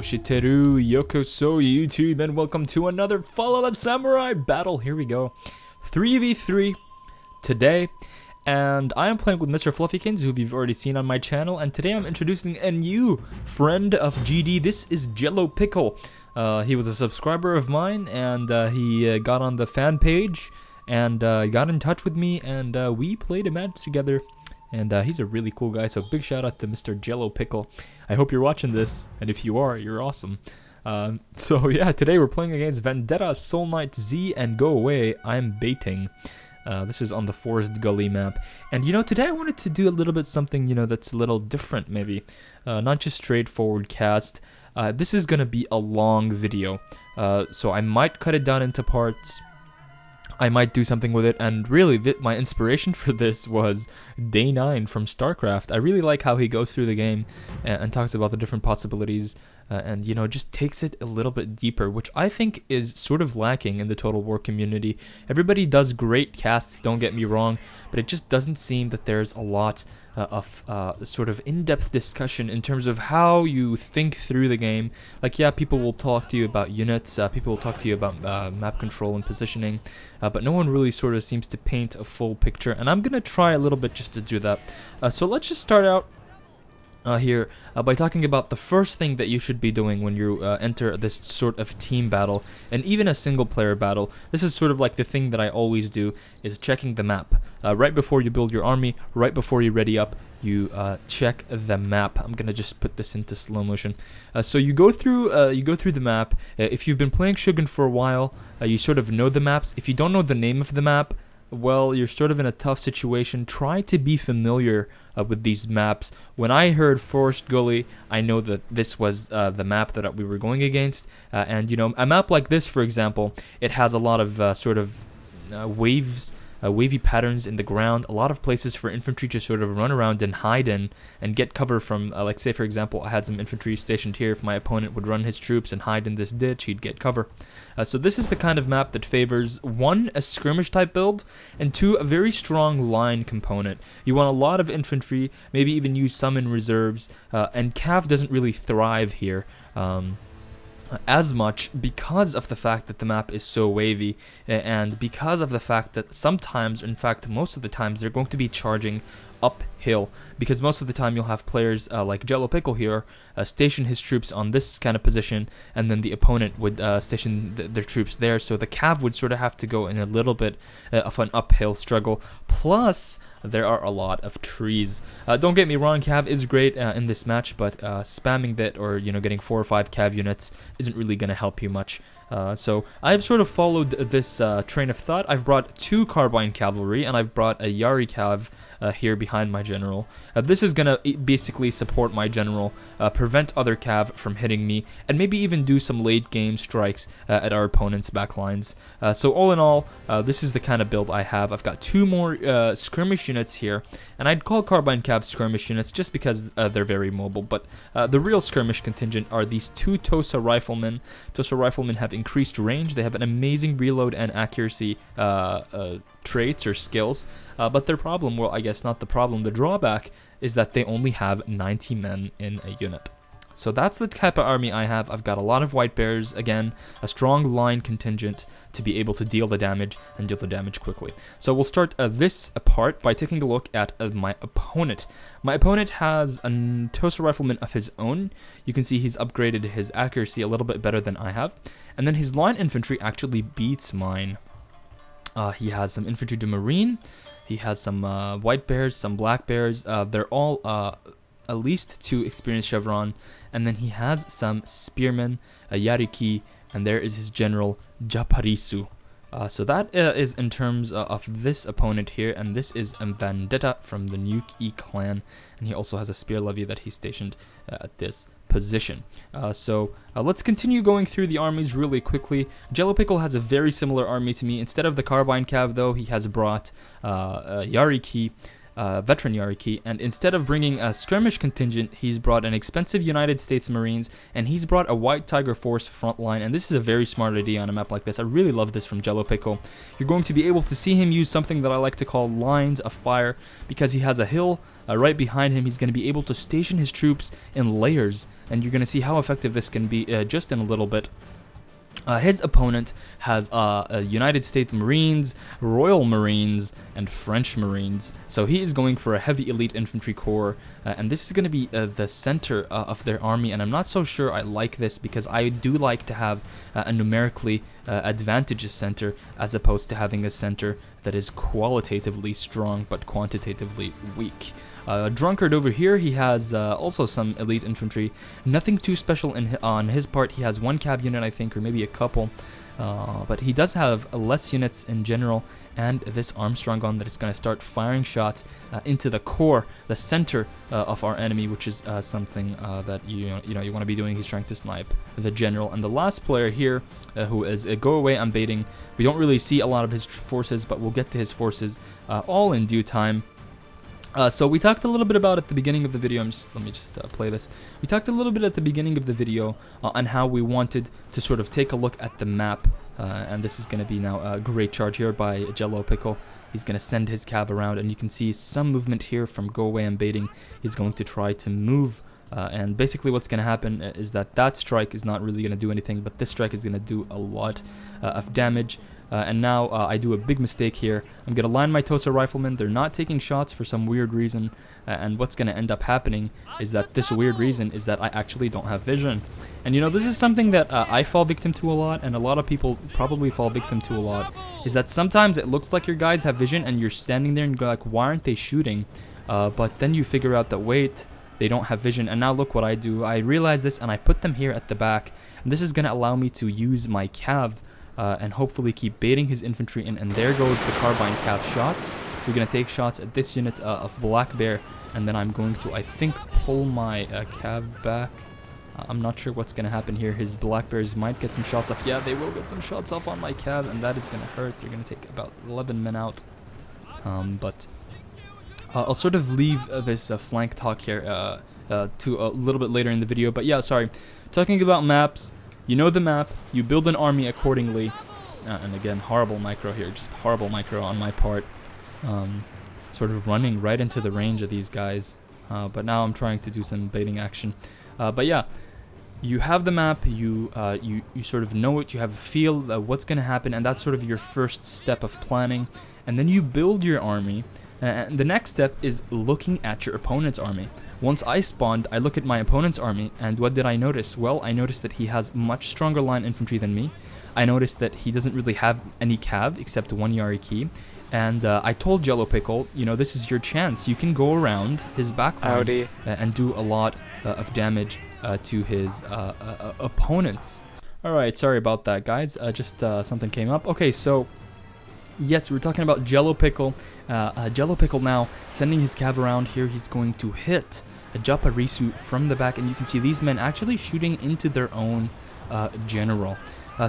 shiteru yokoso YouTube, and welcome to another Follow the Samurai battle. Here we go. 3v3 today, and I am playing with Mr. Fluffykins, who you've already seen on my channel, and today I'm introducing a new friend of GD. This is Jello Pickle. He was a subscriber of mine, and he got on the fan page, and got in touch with me, and we played a match together. And he's a really cool guy, so big shout out to Mr. Jello Pickle. I hope you're watching this, and if you are, you're awesome. So yeah, today we're playing against Vendetta, Soul Knight Z, and Go Away, I'm Baiting. This is on the Forest Gully map. And you know, today I wanted to do a little bit something, you know, that's a little different maybe. Not just straightforward cast. This is gonna be a long video, so I might cut it down into parts. I might do something with it, and really my inspiration for this was Day 9 from StarCraft. I really like how he goes through the game and talks about the different possibilities, and you know, just takes it a little bit deeper, which I think is sort of lacking in the Total War community. Everybody does great casts, don't get me wrong, but it just doesn't seem that there's a lot of sort of in-depth discussion in terms of how you think through the game. Like, yeah, people will talk to you about units, people will talk to you about map control and positioning, but no one really sort of seems to paint a full picture, and I'm gonna try a little bit just to do that. So let's just start out here by talking about the first thing that you should be doing when you enter this sort of team battle, and even a single player battle. This is sort of like the thing that I always do, is checking the map. Right before you build your army, right before you ready up, you check the map. I'm gonna just put this into slow motion. So you go through the map. If you've been playing Shogun for a while, you sort of know the maps. If you don't know the name of the map, well, you're sort of in a tough situation. Try to be familiar with these maps. When I heard Forest Gully, I know that this was the map that we were going against. And, you know, a map like this, for example, it has a lot of sort of wavy patterns in the ground, a lot of places for infantry to sort of run around and hide in and get cover from, like, say, for example, I had some infantry stationed here. If my opponent would run his troops and hide in this ditch, he'd get cover. So this is the kind of map that favors, one, a skirmish type build, and two, a very strong line component. You want a lot of infantry, maybe even use some in reserves, and Cav doesn't really thrive here. As much because of the fact that the map is so wavy, and because of the fact that sometimes, in fact most of the times, they're going to be charging uphill, because most of the time you'll have players like Jello Pickle here station his troops on this kind of position, and then the opponent would station their troops there, so the Cav would sort of have to go in a little bit of an uphill struggle. Plus, there are a lot of trees. Don't get me wrong, Cav is great in this match, but spamming that, or you know, getting 4 or 5 Cav units isn't really going to help you much. So I've sort of followed this train of thought. I've brought 2 Carbine Cavalry, and I've brought a Yari Cav here behind my general. This is going to basically support my general, prevent other Cav from hitting me, and maybe even do some late game strikes at our opponent's backlines. So all in all, this is the kind of build I have. I've got 2 more skirmish units here, and I'd call Carbine Cav skirmish units just because they're very mobile, but the real skirmish contingent are these 2 Tosa Riflemen. Tosa Riflemen have increased range, they have an amazing reload and accuracy traits or skills, but their problem, well, I guess not the problem, the drawback is that they only have 90 men in a unit. So that's the type of army I have. I've got a lot of white bears, again, a strong line contingent to be able to deal the damage, and deal the damage quickly. So we'll start this apart by taking a look at my opponent. My opponent has a Tosa Rifleman of his own. You can see he's upgraded his accuracy a little bit better than I have. And then his line infantry actually beats mine. He has some infantry to marine. He has some white bears, some black bears. They're all at least 2 experienced chevron, and then he has some spearmen, a Yariki, and there is his general Japarisu. So that is in terms of this opponent here, and this is Vendetta from the Nuke-E clan, and he also has a spear levy that he's stationed at this position. So let's continue going through the armies really quickly. Jello Pickle has a very similar army to me. Instead of the Carbine Cav, though, he has brought Yariki. veteran Yariki, and instead of bringing a skirmish contingent, he's brought an expensive United States Marines, and he's brought a White Tiger Force front line, and this is a very smart idea on a map like this. I really love this from Jello Pickle. You're going to be able to see him use something that I like to call lines of fire, because he has a hill right behind him. He's going to be able to station his troops in layers, and you're going to see how effective this can be just in a little bit. His opponent has United States Marines, Royal Marines, and French Marines. So he is going for a heavy elite infantry corps, and this is going to be the center of their army. And I'm not so sure I like this, because I do like to have a numerically advantageous center, as opposed to having a center that is qualitatively strong but quantitatively weak. Drunkard over here, he has also some elite infantry. Nothing too special on his part. He has one cab unit, I think, or maybe a couple. But he does have less units in general, and this Armstrong gun that is going to start firing shots into the core, the center of our enemy, which is something that you want to be doing. He's trying to snipe the general. And the last player here, who is Go Away, I'm baiting. We don't really see a lot of his forces, but we'll get to his forces all in due time. So we talked a little bit about at the beginning of the video. Let me just play this. We talked a little bit at the beginning of the video on how we wanted to sort of take a look at the map, and this is going to be now a great charge here by Jello Pickle. He's going to send his cab around, and you can see some movement here from Go Away and baiting. He's going to try to move, and basically what's going to happen is that strike is not really going to do anything, but this strike is going to do a lot of damage. And now I do a big mistake here. I'm going to line my Tosa riflemen. They're not taking shots for some weird reason. And what's going to end up happening is that this weird reason is that I actually don't have vision. And this is something that I fall victim to a lot, and a lot of people probably fall victim to a lot, is that sometimes it looks like your guys have vision and you're standing there and you're like, why aren't they shooting? But then you figure out that, wait, they don't have vision. And now look what I do. I realize this and I put them here at the back. And this is going to allow me to use my cav and hopefully keep baiting his infantry in. And there goes the carbine cav shots. We're going to take shots at this unit of Black Bear, and then I'm going to, I think, pull my cav back. I'm not sure what's going to happen here. His Black Bears might get some shots off. Yeah, they will get some shots off on my cav, and that is going to hurt. They're going to take about 11 men out. But I'll sort of leave this flank talk here to a little bit later in the video. But yeah, sorry. Talking about maps. You know the map, you build an army accordingly, and again, horrible micro here, just horrible micro on my part, sort of running right into the range of these guys, but now I'm trying to do some baiting action. But yeah, you have the map, you sort of know it, you have a feel of what's going to happen, and that's sort of your first step of planning, and then you build your army, and the next step is looking at your opponent's army. Once I spawned, I look at my opponent's army, and what did I notice? Well, I noticed that he has much stronger line infantry than me. I noticed that he doesn't really have any cav except one Yariki, and I told Jello Pickle, this is your chance. You can go around his backline and do a lot of damage to his opponents. Alright, sorry about that, guys. Just something came up. Okay, so yes, we were talking about Jello Pickle. Jello Pickle now sending his cav around here. He's going to hit a Japarisu from the back, and you can see these men actually shooting into their own general.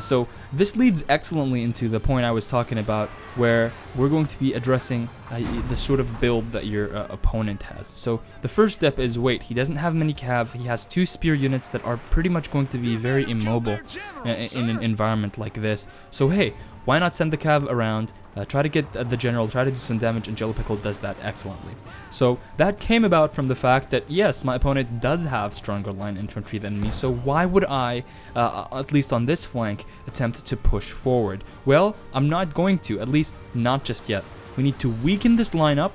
So this leads excellently into the point I was talking about, where we're going to be addressing the sort of build that your opponent has. So the first step is, wait, he doesn't have many cav. He has 2 spear units that are pretty much going to be very immobile in an environment like this. So hey, why not send the cav around, try to get the general, try to do some damage, and Jello Pickle does that excellently. So that came about from the fact that, yes, my opponent does have stronger line infantry than me, so why would I, at least on this flank, attempt to push forward? Well, I'm not going to, at least not just yet. We need to weaken this lineup,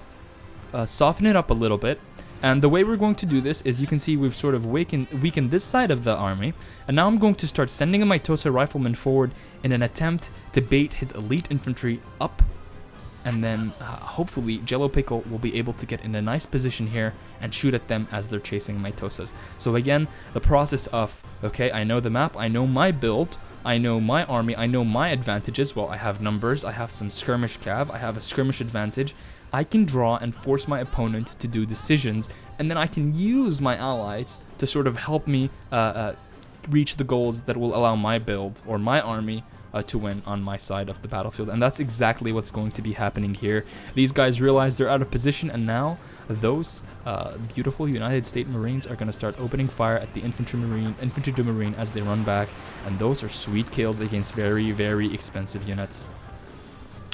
soften it up a little bit, and the way we're going to do this is, you can see we've sort of weakened this side of the army, and now I'm going to start sending my Tosa riflemen forward in an attempt to bait his elite infantry up, and then hopefully Jello Pickle will be able to get in a nice position here and shoot at them as they're chasing my Tosas. So again, the process of, okay, I know the map, I know my build, I know my army, I know my advantages. Well, I have numbers, I have some skirmish cav, I have a skirmish advantage. I can draw and force my opponent to do decisions, and then I can use my allies to sort of help me reach the goals that will allow my build or my army to win on my side of the battlefield, and that's exactly what's going to be happening here. These guys realize they're out of position, and now those beautiful United States Marines are going to start opening fire at the infantry to marine as they run back, and those are sweet kills against very, very expensive units.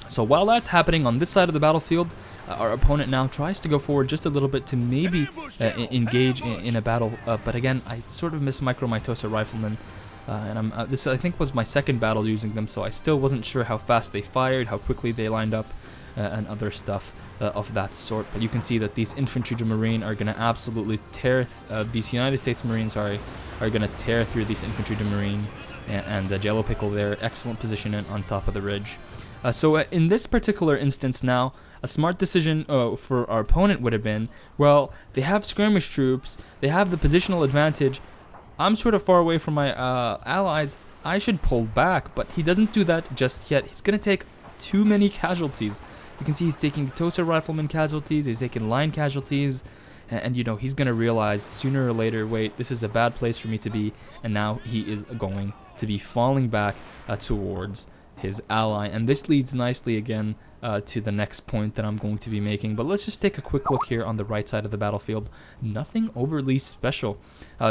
So while that's happening on this side of the battlefield, our opponent now tries to go forward just a little bit to maybe engage in a battle, but again, I sort of miss Micro-Mitosa Riflemen, and this I think was my second battle using them, so I still wasn't sure how fast they fired, how quickly they lined up, and other stuff of that sort. But you can see that these infantry to marine are going to absolutely tear, these United States Marines are going to tear through these infantry to marine, and the Jello Pickle there, excellent position on top of the ridge. So in this particular instance now, a smart decision for our opponent would have been, well, they have skirmish troops, they have the positional advantage, I'm sort of far away from my allies, I should pull back, but he doesn't do that just yet. He's going to take too many casualties. You can see he's taking Tosa Rifleman casualties, he's taking line casualties, and you know, he's going to realize sooner or later, wait, this is a bad place for me to be, and now he is going to be falling back towards his ally. And this leads nicely again to the next point that I'm going to be making, but let's just take a quick look here on the right side of the battlefield. Nothing overly special.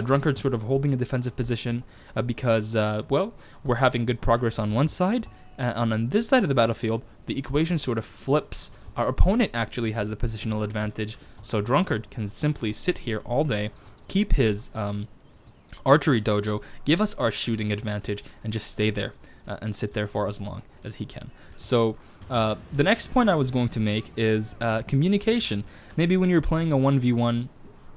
Drunkard sort of holding a defensive position because, well, we're having good progress on one side, and on this side of the battlefield, the equation sort of flips. Our opponent actually has the positional advantage, so Drunkard can simply sit here all day, keep his archery dojo, give us our shooting advantage, and just stay there. And sit there for as long as he can. So the next point I was going to make is communication. Maybe when you're playing a 1v1,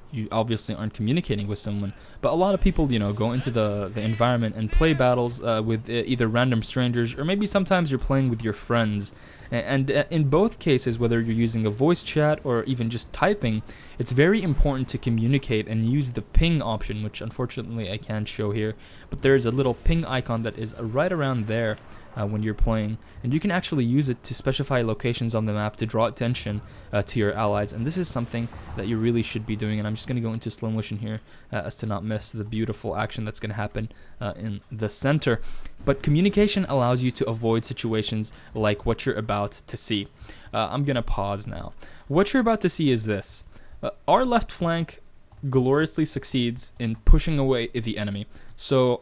you obviously aren't communicating with someone, but a lot of people, you know, go into the environment and play battles with either random strangers, or maybe sometimes you're playing with your friends. And in both cases, whether you're using a voice chat or even just typing, it's very important to communicate and use the ping option, which unfortunately I can't show here, but there's a little ping icon that is right around there when you're playing, and you can actually use it to specify locations on the map to draw attention to your allies. And this is something that you really should be doing, and I'm just going to go into slow motion here as to not miss the beautiful action that's going to happen in the center. But communication allows you to avoid situations like what you're about to see. I'm going to pause now. What you're about to see is this. Our left flank gloriously succeeds in pushing away the enemy. So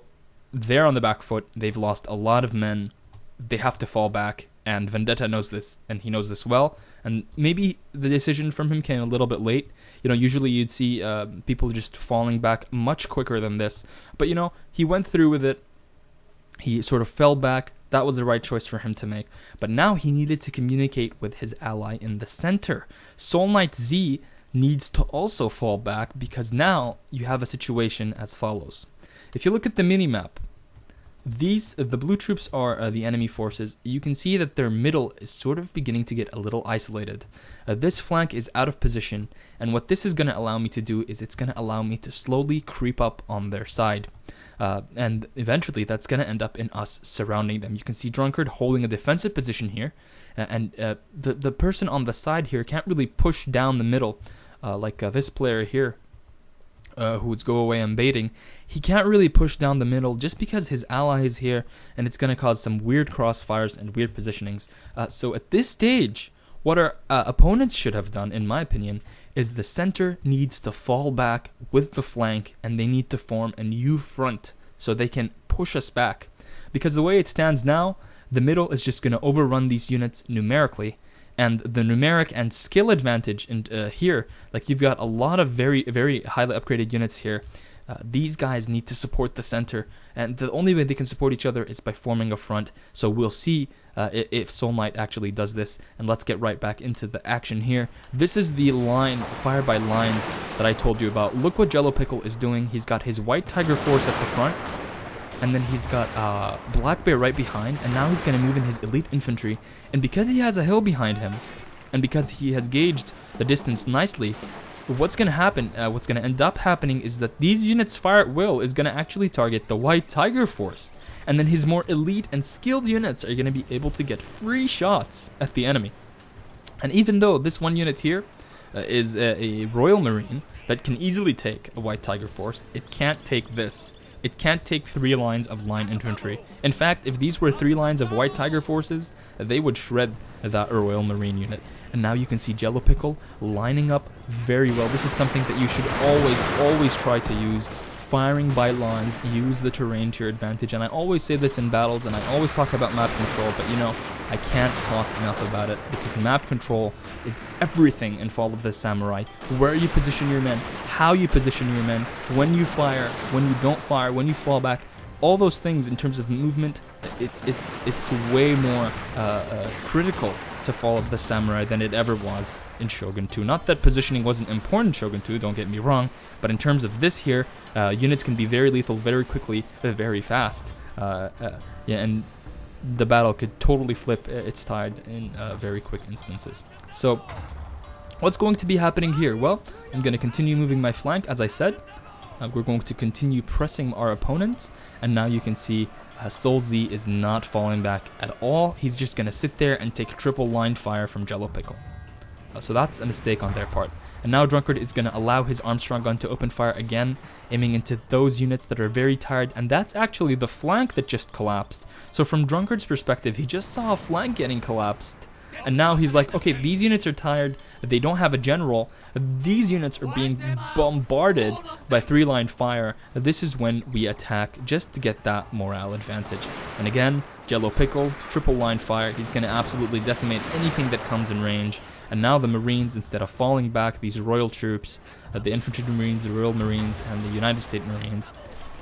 they're on the back foot, they've lost a lot of men, they have to fall back, and Vendetta knows this, and he knows this well, and maybe the decision from him came a little bit late. You know, usually you'd see people just falling back much quicker than this, but you know, he went through with it, he sort of fell back, that was the right choice for him to make, but now he needed to communicate with his ally in the center. Soul Knight Z needs to also fall back, because now you have a situation as follows. If you look at the mini-map, the blue troops are the enemy forces. You can see that their middle is sort of beginning to get a little isolated. This flank is out of position, and what this is going to allow me to do is it's going to allow me to slowly creep up on their side. And eventually that's going to end up in us surrounding them. You can see Drunkard holding a defensive position here, and the person on the side here can't really push down the middle like this player here. Who would go away and baiting, he can't really push down the middle just because his ally is here, and it's going to cause some weird crossfires and weird positionings. So at this stage, what our opponents should have done, in my opinion, is the center needs to fall back with the flank, and they need to form a new front so they can push us back. Because the way it stands now, the middle is just going to overrun these units numerically. And the numeric and skill advantage in here, like you've got a lot of very, very highly upgraded units here. These guys need to support the center, and the only way they can support each other is by forming a front. So we'll see if Soul Knight actually does this, and let's get right back into the action here. This is the line, fire by lines, that I told you about. Look what Jello Pickle is doing. He's got his White Tiger Force at the front, and then he's got Black Bear right behind, and now he's going to move in his elite infantry. And because he has a hill behind him, and because he has gauged the distance nicely, what's going to happen, what's going to end up happening is that these units fire at will is going to actually target the White Tiger Force. And then his more elite and skilled units are going to be able to get free shots at the enemy. And even though this one unit here is a Royal Marine that can easily take a White Tiger Force, it can't take this. It can't take 3 lines of line infantry. In fact, if these were 3 lines of White Tiger forces, they would shred that Royal Marine unit. And now you can see Jello Pickle lining up very well. This is something that you should always try to use. Firing by lines, use the terrain to your advantage. And I always say this in battles, and I always talk about map control, but you know, I can't talk enough about it, because map control is everything in Fall of the Samurai. Where you position your men, how you position your men, when you fire, when you don't fire, when you fall back, all those things in terms of movement, it's way more critical to Fall of the Samurai than it ever was in Shogun 2. Not that positioning wasn't important in Shogun 2, don't get me wrong, but in terms of this here, units can be very lethal very quickly, very fast. Yeah, and the battle could totally flip its tide in very quick instances. So, what's going to be happening here? Well, I'm going to continue moving my flank, as I said. We're going to continue pressing our opponents, and now you can see Soul Z is not falling back at all. He's just going to sit there and take triple line fire from Jello Pickle. So that's a mistake on their part. And now Drunkard is going to allow his Armstrong gun to open fire again, aiming into those units that are very tired, and that's actually the flank that just collapsed. So from Drunkard's perspective, he just saw a flank getting collapsed. And now he's like, okay, these units are tired, they don't have a general, these units are being bombarded by 3-line fire. This is when we attack, just to get that morale advantage. And again, Jello Pickle, triple line fire, he's going to absolutely decimate anything that comes in range. And now the Marines, instead of falling back, these Royal troops, the Infantry Marines, the Royal Marines, and the United States Marines,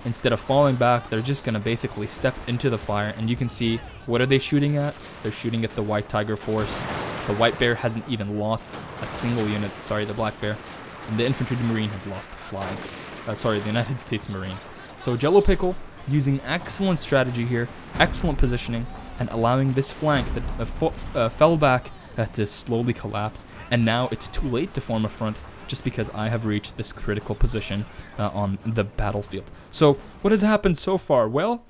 instead of falling back, they're just going to basically step into the fire. And you can see, what are they shooting at? They're shooting at the White Tiger force. The White Bear hasn't even lost a single unit. Sorry, the Black Bear. And the Infantry Marine has lost 5. Sorry, the United States Marine. So Jello Pickle, using excellent strategy here, excellent positioning, and allowing this flank that fell back to slowly collapse. And now it's too late to form a front, just because I have reached this critical position on the battlefield. So what has happened so far? Well,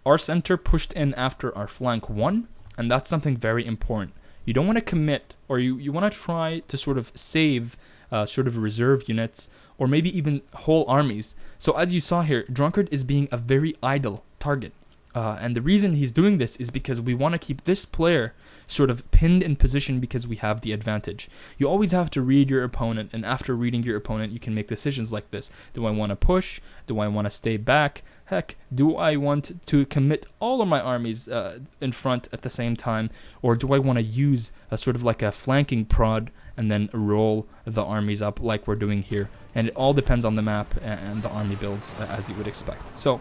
our center pushed in after our flank won, and that's something very important. You don't want to commit, or you want to try to sort of save sort of reserve units, or maybe even whole armies. So as you saw here, Drunkard is being a very idle target. And the reason he's doing this is because we want to keep this player sort of pinned in position because we have the advantage. You always have to read your opponent, and after reading your opponent, you can make decisions like this. Do I want to push? Do I want to stay back? Heck, do I want to commit all of my armies in front at the same time? Or do I want to use a sort of like a flanking prod and then roll the armies up like we're doing here? And it all depends on the map and the army builds, as you would expect. So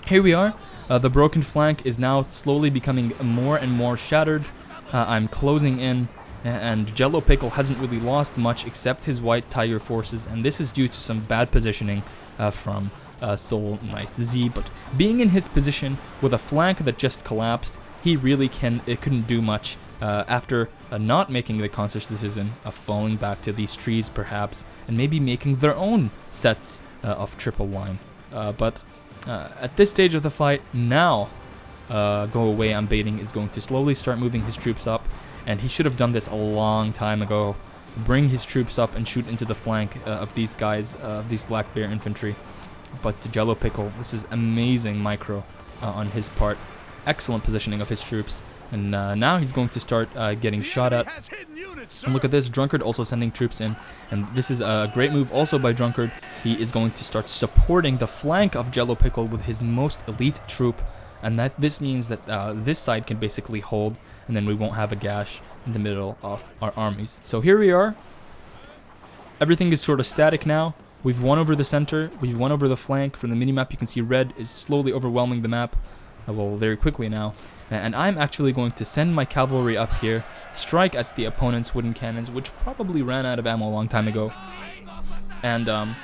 here we are. The broken flank is now slowly becoming more and more shattered. I'm closing in, and Jello Pickle hasn't really lost much except his White Tiger forces, and this is due to some bad positioning from Soul Knight Z. But being in his position with a flank that just collapsed, he really couldn't do much after not making the conscious decision of falling back to these trees perhaps, and maybe making their own sets of triple line. But at this stage of the fight, now Go Away I'm Baiting is going to slowly start moving his troops up, and he should have done this a long time ago. Bring his troops up and shoot into the flank of these guys, these Black Bear infantry. But to Jello Pickle, this is amazing micro on his part. Excellent positioning of his troops. And now he's going to start getting shot at. And look at this, Drunkard also sending troops in. And this is a great move also by Drunkard. He is going to start supporting the flank of Jello Pickle with his most elite troop. And this means that this side can basically hold, and then we won't have a gash in the middle of our armies. So here we are. Everything is sort of static now. We've won over the center. We've won over the flank. From the minimap, you can see red is slowly overwhelming the map. Well, very quickly now. And I'm actually going to send my cavalry up here, strike at the opponent's wooden cannons, which probably ran out of ammo a long time ago. And I'm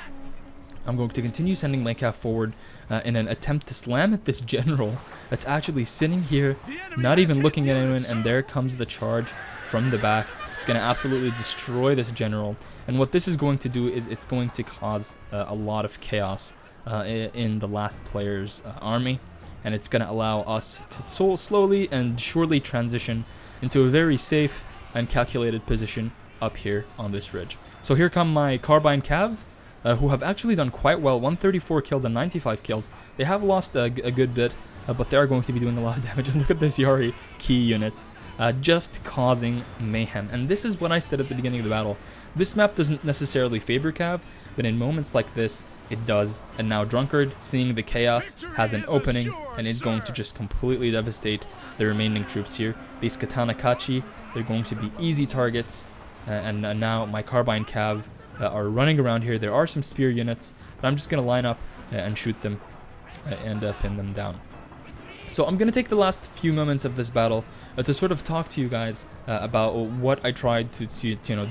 going to continue sending my cav forward in an attempt to slam at this general that's actually sitting here, not even looking at anyone, and there comes the charge from the back. It's going to absolutely destroy this general. And what this is going to do is it's going to cause a lot of chaos in the last player's army. And it's going to allow us to slowly and surely transition into a very safe and calculated position up here on this ridge. So here come my Carbine Cav. who have actually done quite well, 134 kills and 95 kills. They have lost a good bit, but they are going to be doing a lot of damage. And look at this Yari key unit, just causing mayhem. And this is what I said at the beginning of the battle. This map doesn't necessarily favor Cav, but in moments like this, it does. And now Drunkard, seeing the chaos, has an opening, and is going to just completely devastate the remaining troops here. These Katana Kachi, they're going to be easy targets, and now my Carbine Cav are running around here. There are some spear units, but I'm just going to line up and shoot them and pin them down. So I'm going to take the last few moments of this battle to sort of talk to you guys about what I tried to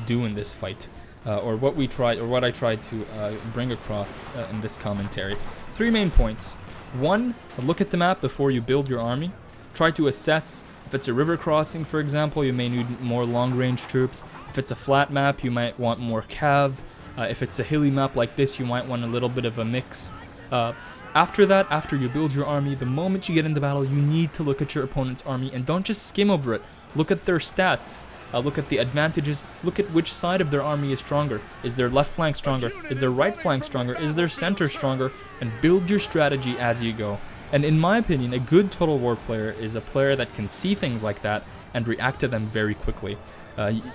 do in this fight, or what I tried to bring across in this commentary. 3 main points. 1, look at the map before you build your army. Try to assess if it's a river crossing, for example, you may need more long-range troops. If it's a flat map, you might want more cav. If it's a hilly map like this, you might want a little bit of a mix. After that, after you build your army, the moment you get into battle, you need to look at your opponent's army and don't just skim over it. Look at their stats. Look at the advantages. Look at which side of their army is stronger. Is their left flank stronger? Is their right flank stronger? Is their center stronger? And build your strategy as you go. And in my opinion, a good Total War player is a player that can see things like that and react to them very quickly.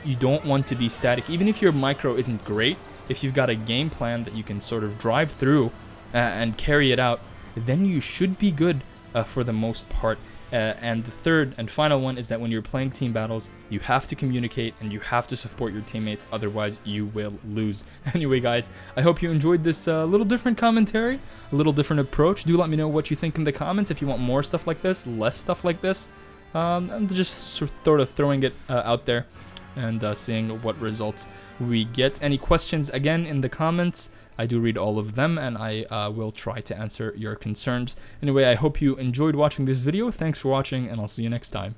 You don't want to be static. Even if your micro isn't great, if you've got a game plan that you can sort of drive through and carry it out, then you should be good for the most part. And the third and final one is that when you're playing team battles, you have to communicate and you have to support your teammates, otherwise you will lose. Anyway guys, I hope you enjoyed this little different commentary, a little different approach. Do let me know what you think in the comments, if you want more stuff like this, less stuff like this. I'm just sort of throwing it out there and seeing what results we get. Any questions, again, in the comments. I do read all of them, and I will try to answer your concerns. Anyway, I hope you enjoyed watching this video. Thanks for watching, and I'll see you next time.